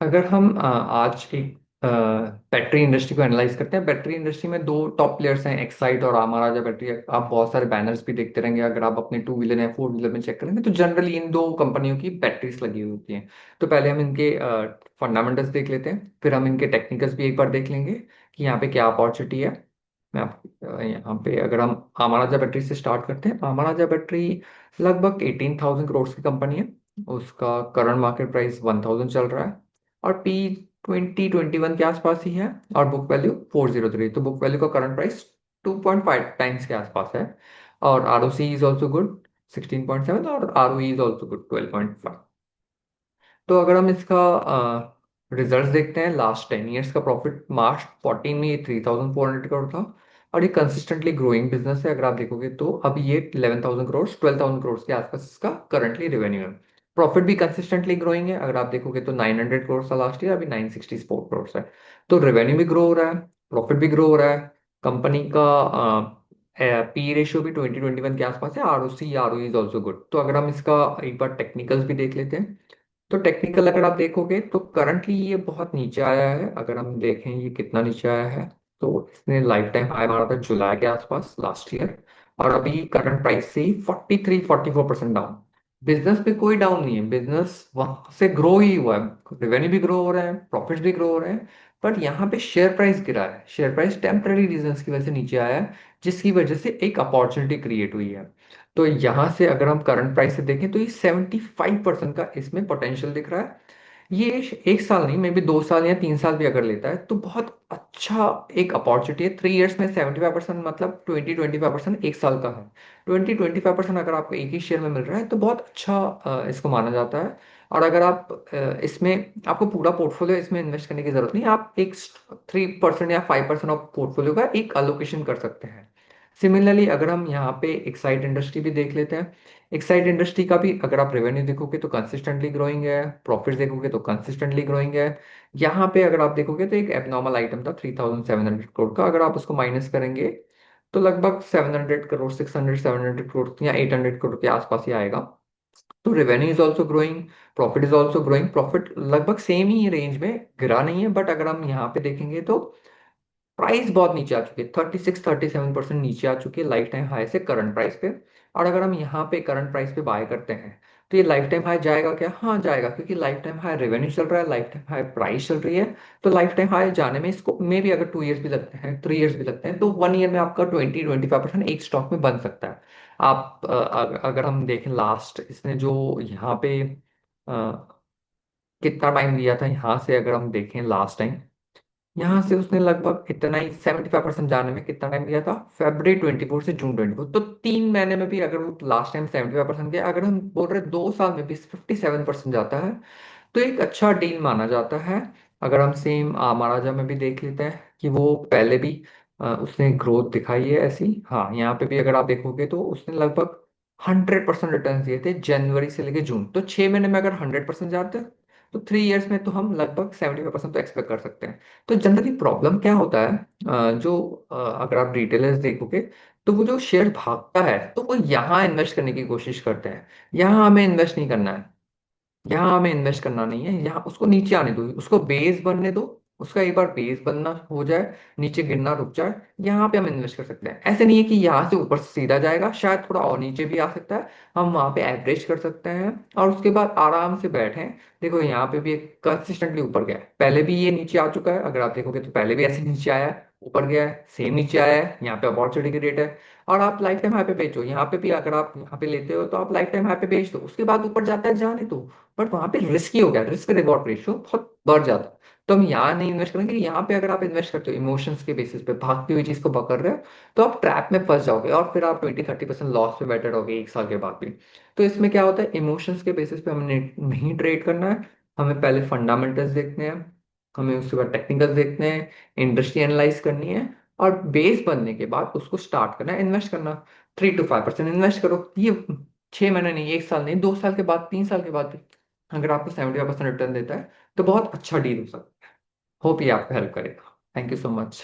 अगर हम आज एक बैटरी इंडस्ट्री को एनालाइज करते हैं। बैटरी इंडस्ट्री में दो टॉप प्लेयर्स हैं, एक्साइड और महाराजा बैटरी। आप बहुत सारे बैनर्स भी देखते रहेंगे, अगर आप अपने टू व्हीलर या फोर व्हीलर में चेक करेंगे तो जनरली इन दो कंपनियों की बैटरीज लगी हुई होती हैं। तो पहले हम इनके फंडामेंटल्स देख लेते हैं, फिर हम इनके टेक्निकल्स भी एक बार देख लेंगे कि यहाँ पे क्या अपॉर्चुनिटी है। मैं आप यहाँ पे अगर हम महाराजा बैटरी से स्टार्ट करते हैं, महाराजा बैटरी लगभग 18,000 करोड़ की कंपनी है। उसका करंट मार्केट प्राइस 1,000 चल रहा है और पी 2021 के आसपास ही है। और बुक वैल्यू 403, तो बुक वैल्यू का करंट प्राइस 2.5 टाइम्स के आसपास है। और R O C is also good 16.7, और R O is also good 12.5। तो अगर हम इसका रिजल्ट्स देखते हैं, लास्ट 10 ईयर्स का प्रॉफिट मार्च 14 में ये 3,400 करोड़ था। और ये कंसिस्टेंटली ग्रोइंग बिजनेस है। अगर आप देखोगे तो अभी ये 11,000 करोड़ 12,000 करोड़ के आसपास इसका करंटली रेवेन्यू है। प्रॉफिट भी कंसिस्टेंटली ग्रोइंग है। अगर आप देखोगे तो 900 करोड़ था लास्ट ईयर, अभी 964 करोड़ है। तो रेवेन्यू भी ग्रो हो रहा है, प्रॉफिट भी ग्रो हो रहा है। कंपनी का पी रेशियो भी 2021 के आसपास है। R O C R O is also good. तो अगर हम इसका एक बार टेक्निकल्स भी देख लेते हैं, तो टेक्निकल अगर आप देखोगे तो करंटली ये बहुत नीचे आया है। अगर हम देखें ये कितना नीचे आया है, तो इसने लाइफ टाइम हाई मारा था जुलाई के आसपास लास्ट ईयर। और अभी करंट प्राइस से ही 43-44% डाउन। बिजनेस पे कोई डाउन नहीं है, बिजनेस वहां से ग्रो ही हुआ है, रेवेन्यू भी ग्रो हो रहा है, प्रॉफिट भी ग्रो हो रहे हैं। बट यहाँ पे शेयर प्राइस गिरा है, शेयर प्राइस टेम्पररी रीजंस की वजह से नीचे आया है, जिसकी वजह से एक अपॉर्चुनिटी क्रिएट हुई है। तो यहाँ से अगर हम करंट प्राइस से देखें तो ये 75% का इसमें पोटेंशियल दिख रहा है। ये एक साल नहीं, मे बी 2 साल या 3 साल भी अगर लेता है तो बहुत अच्छा एक अपॉर्चुनिटी है। 3 ईयर्स में 75% मतलब 20-25% एक साल का है। 20-25% अगर आपको एक ही शेयर में मिल रहा है तो बहुत अच्छा इसको माना जाता है। और अगर आप इसमें आपको पूरा पोर्टफोलियो इसमें इन्वेस्ट करने की जरूरत नहीं, आप एक 3% या 5% ऑफ पोर्टफोलियो का एक अलोकेशन कर सकते हैं। सिमिलरली अगर हम यहाँ पे एक्साइड इंडस्ट्री भी देख लेते हैं, एक्साइड इंडस्ट्री का भी अगर आप रेवेन्यू देखोगे तो कंसिस्टेंटली ग्रोइंग है, प्रॉफिट देखोगे तो कंसिस्टेंटली ग्रोइंग है। यहाँ पे अगर आप देखोगे तो एक एबनॉर्मल आइटम था 3,700 करोड़ का, अगर आप उसको माइनस करेंगे तो लगभग 700 करोड़ 600-700 करोड़ या 800 करोड़ के आसपास ही आएगा। तो revenue is also growing, profit is also growing. Profit लगभग सेम ही रेंज में, गिरा नहीं है। बट अगर हम यहाँ पे देखेंगे तो प्राइस बहुत नीचे आ चुकी है, 36-37% नीचे आ चुकी है लाइफ टाइम हाई से करंट प्राइस पे। और अगर हम यहाँ पे करंट प्राइस पे बाय करते हैं तो ये लाइफ टाइम हाई जाएगा क्या? हाँ जाएगा, क्योंकि लाइफ टाइम हाई रेवेन्यू चल रहा है, लाइफ टाइम हाई प्राइस चल रही है। तो लाइफ टाइम हाई जाने में इसको मे भी अगर 2 ईयर्स भी लगते हैं, 3 ईयर्स भी लगते हैं, तो 1 ईयर में आपका 20-25% एक स्टॉक में बन सकता है। आप अगर हम देखें लास्ट इसने जो यहाँ पे कितना टाइम दिया था, यहाँ से अगर हम देखें लास्ट टाइम, यहाँ से उसने लगभग इतना ही 75% जाने में कितना टाइम दिया था, February 24 से June 24, तो 3 महीने में भी अगर वो लास्ट टाइम 75% गया, अगर हम बोल रहे 2 साल में भी 57% जाता है तो एक अच्छा डील माना जाता है। अगर हम सेम महाराजा में भी देख लेते हैं कि वो पहले भी उसने ग्रोथ दिखाई है ऐसी। हाँ यहाँ पे भी अगर आप देखोगे तो उसने लगभग 100% रिटर्न दिए थे जनवरी से लेके जून। तो 6 महीने में अगर 100% जाते हैं तो 3 ईयर्स में तो हम लगभग 75% तो एक्सपेक्ट कर सकते हैं। तो जनरली प्रॉब्लम क्या होता है, अगर आप डिटेलर्स देखोगे तो वो जो शेयर भागता है तो वो यहाँ इन्वेस्ट करने की कोशिश करते हैं। यहाँ हमें इन्वेस्ट नहीं करना है, यहाँ हमें इन्वेस्ट करना नहीं है, यहाँ उसको नीचे आने दो, उसको बेस बनने दो। उसका एक बार बेस बनना हो जाए, नीचे गिरना रुक जाए, यहाँ पे हम इन्वेस्ट कर सकते हैं। ऐसे नहीं है कि यहाँ से ऊपर से सीधा जाएगा, शायद थोड़ा और नीचे भी आ सकता है। हम वहाँ पे एवरेज कर सकते हैं और उसके बाद आराम से बैठे। देखो यहाँ पे भी कंसिस्टेंटली ऊपर गया है, पहले भी ये नीचे आ चुका है। अगर आप देखोगे तो पहले भी ऐसे नीचे आया है, ऊपर गया है, सेम नीचे आया है, यहाँ पे अपॉर्चुनिटी की रेट है। और आप लाइफ टाइम हाई पे बेचो, यहाँ पे भी अगर आप यहाँ पे लेते हो तो आप लाइफ टाइम हाई पे बेच दो, उसके बाद ऊपर जाता है जाने दो। बट वहां पे रिस्की हो गया, रिस्क रिवॉर्ड रेशियो बहुत बढ़ जाता है। तो हम यहाँ नहीं इन्वेस्ट करेंगे। यहाँ पे अगर आप इन्वेस्ट करते हो इमोशंस के बेसिस पे, भागती हुई चीज को पकड़ रहे हो, तो आप ट्रैप में फंस जाओगे और फिर आप 20-30% लॉस पे बैठे रहोगे एक साल के बाद भी। तो इसमें क्या होता है, इमोशंस के बेसिस पे हमें नहीं ट्रेड करना है। हमें पहले फंडामेंटल्स देखने हैं, हमें उसके बाद टेक्निकल्स देखने हैं, इंडस्ट्री एनालाइज करनी है, और बेस बनने के बाद उसको स्टार्ट करना है इन्वेस्ट करना। 3-5% इन्वेस्ट करो। ये 6 महीने नहीं, एक साल नहीं, 2 साल के बाद, 3 साल के बाद भी अगर आपको 75% रिटर्न देता है तो बहुत अच्छा डील हो सकता है। होप ये आपको हेल्प करेगा। Thank you so much.